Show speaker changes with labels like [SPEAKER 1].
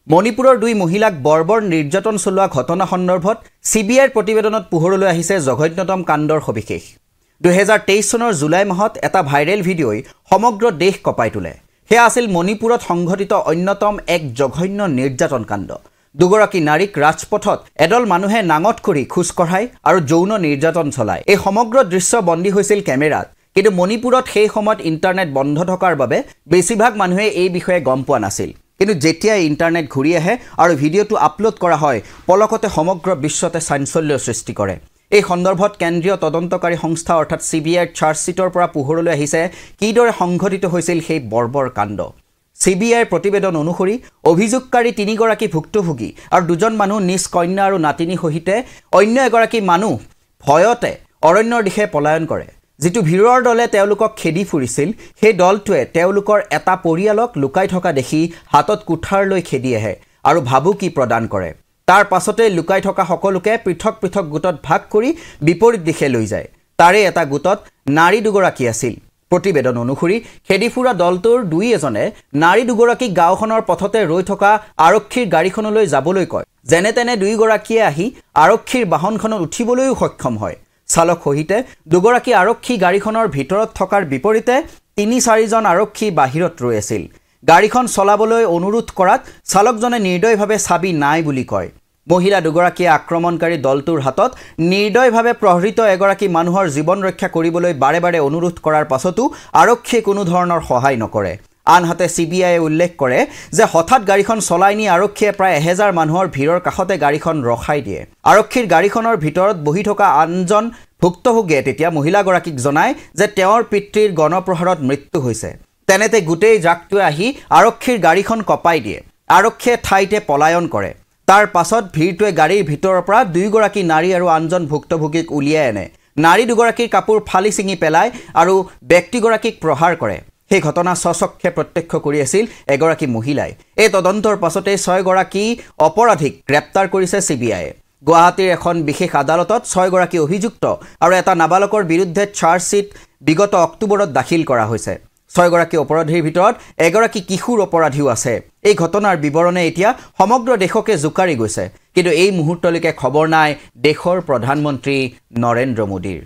[SPEAKER 1] মণিপুৰৰ দুই মহিলাক বৰ্বৰ নিৰ্যাতন চলোৱা ঘটনা সন্দৰ্ভত CBIৰ প্ৰতিবেদনত পোহৰলৈ আহিছে জঘন্যতম কাণ্ডৰ সবিশেষ 2023 চনৰ জুলাই মাহত এটা ভাইৰেল ভিডিঅ'ই সমগ্ৰ দেশ কঁপাই তোলে হেয়া আছিল মণিপুৰত সংঘটিত অন্যতম এক জঘন্য নিৰ্যাতন কাণ্ড দুগৰাকী নাৰীক ৰাজপথত এডল মানুহে নাঙত কৰি খুজ কঢ়াই আৰু যৌন নিৰ্যাতন চলায় এই সমগ্ৰ দৃশ্য বন্দী হৈছিল কেমেৰাত কিন্তু মণিপুৰত সেই সময়ত ইন্টাৰনেট বন্ধ থকাৰ বাবে বেছিভাগ মানুহে এই বিষয়ে গম পোৱা নাছিল কিন্তু যেতিয়া ইন্টাৰনেট ঘূৰি আহে আৰু ভিডিঅ'টো আপলোড কৰা হয় পলকতে সমগ্ৰ বিশ্বতে চাঞ্চল্যৰ সৃষ্টি কৰে এই সন্দৰ্ভত কেন্দ্ৰীয় তদন্তকাৰী সংস্থা অৰ্থাৎ CBIৰ চাৰ্জশ্বিটৰ পৰা পোহৰলৈ আহিছে কিদৰে সংঘটিত হৈছিল সেই বৰ্বৰ কাণ্ড CBIৰ প্ৰতিবেদন অনুসৰি অভিযোগকাৰী তিনিগৰাকী ভুক্তভোগী আৰু দুজন মানুহ নিজ কন্যা আৰু নাতিনী সহিতে অন্য এগৰাকী মানুহ ভয়তে অৰণ্যৰ দিশে পলায়ন কৰে যেটো ভিৰৰ দলে তেওঁলোকক খেদি ফুৰিছিল সেই দলটোৱে তেওঁলোকৰ এটা পৰিয়ালক লুকাই থকা দেখি হাতত কুঠাৰ লৈ খেদি আহে আৰু ভাবুকি প্ৰদান কৰে তাৰ পাছতে লুকাই থকা সকলোকে পৃথক পৃথক গোটত ভাগ কৰি বিপৰীত দিশে লৈ যায় তাৰে এটা গোটত নাৰী দুগৰাকী আছিল প্ৰতিবেদন অনুসৰি খেদিফুৰা দলটোৰ দুই এজনে নাৰী দুগৰাকী গাঁওখনৰ পথতে ৰৈ থকা আৰক্ষীৰ গাড়ীখনলৈ যাবলৈ কয় যেনে তেনে দুইগৰাকীয়ে আহি আৰক্ষীৰ বাহনখনত উঠিবলৈও সক্ষম হয় চালক সহিতে দুগৰাকী আৰক্ষী গাড়ীখনৰ ভিতৰত থকাৰ বিপৰীতে ৩-৪ জন আৰক্ষী বাহিৰত ৰৈ আছিল গাড়ীখন চলাবলৈ অনুৰোধ কৰাত চালকজনে নিৰ্দয়ভাৱে চাবি নাই বুলি কয় মহিলা দুগৰাকী আক্ৰমণকাৰী দলটোৰ হাতত নিৰ্দয়ভাৱে প্ৰহৃত এগৰাকী মানুহৰ জীৱন ৰক্ষা কৰিবলৈ বাৰে বাৰে অনুৰোধ কৰাৰ পাছতো আৰক্ষীয়ে কোনো ধৰণৰ সহায় নকৰে আনহাতে CBIয়ে উল্লেখ কৰে যে হঠাৎ গাড়ীখন চলাই নি আৰক্ষীয়ে প্ৰায় 1000 মানুহৰ ভিৰৰ কাষতে গাড়ীখন ৰখাই দিয়ে আৰক্ষীৰ গাড়ীখনৰ ভিতৰত বহি থকা আনজন ভুক্তভোগীয়ে তেতিয়া মহিলাগৰাকীক জনায় যে তেওঁৰ পিতৃৰ গণপ্ৰহাৰত মৃত্যু হৈছে তেনেতে গুটেই জাকটোৱে আহি আৰক্ষীৰ গাড়ীখন কপাই দিয়ে আৰক্ষীয়ে ঠাইতে পলায়ন কৰে তাৰ পাছত ভিৰটোৱে গাড়ীৰ ভিতৰৰ পৰা দুইগৰাকী নাৰী আৰু আনজন ভুক্তভোগীক উলিয়াই আনে নাৰী দুগৰাকীৰ কাপোৰ ফালি ছিঙি পেলায় আৰু ব্যক্তিগৰাকীক প্ৰহাৰ কৰে সেই ঘটনা সচক্ষে প্ৰত্যক্ষ কৰি আছিল এগৰাকী মহিলাই এই তদন্তৰ পাছতে 6 গৰাকী অপৰাধীক গ্ৰেপ্তাৰ কৰিছে CBIয়ে গুৱাহাটীৰ এখন বিশেষ আদালতত 6 গৰাকী অভিযুক্ত আৰু এটা নাবালকৰ বিৰুদ্ধে চাৰ্জশ্বিট বিগত অক্টোবৰত দাখিল কৰা হৈছে 6 গৰাকী অপৰাধীৰ ভিতৰত এগৰাকী কিশোৰ অপৰাধীও আছে এই ঘটনাৰ বিৱৰণে এতিয়া সমগ্ৰ দেশকে জুকাৰি গৈছে কিন্তু এই মুহূৰ্তলৈকে খবৰ নাই দেশৰ প্ৰধানমন্ত্ৰী নৰেন্দ্ৰ মোদীৰ